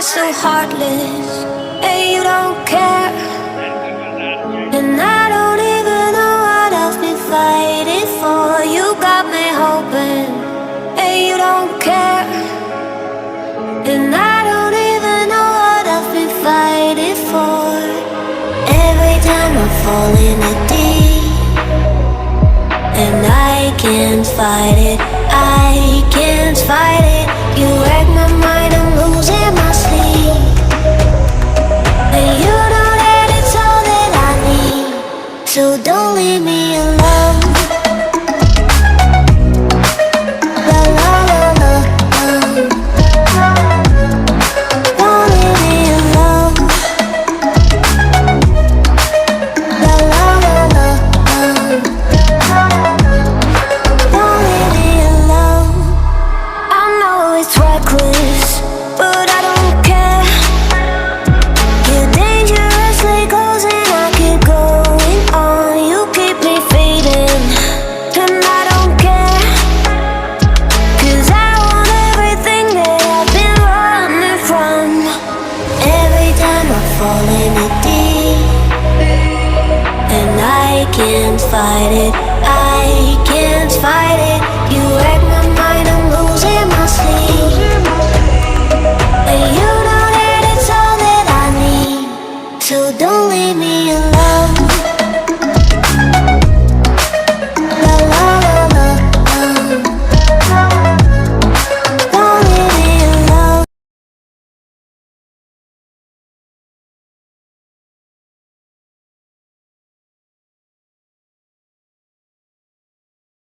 are so heartless, and you don't care. And I don't even know what I've been fighting for. You got me hoping, and you don't care. And I don't even know what I've been fighting for. Every time I fall in a deep, and I can't fight it, I can't fight it. You wreck my mind, I'm losing my sleep. And you know that it's all that I need, so don't leave me alone. La la la la, don't leave me alone. La la la la, don't leave me alone. I know it's reckless, but I don't care. You're dangerously close and I keep going on. You keep me fading, and I don't care. 'Cause I want everything that I've been running from. Every time I fall in it deep, and I can't fight it,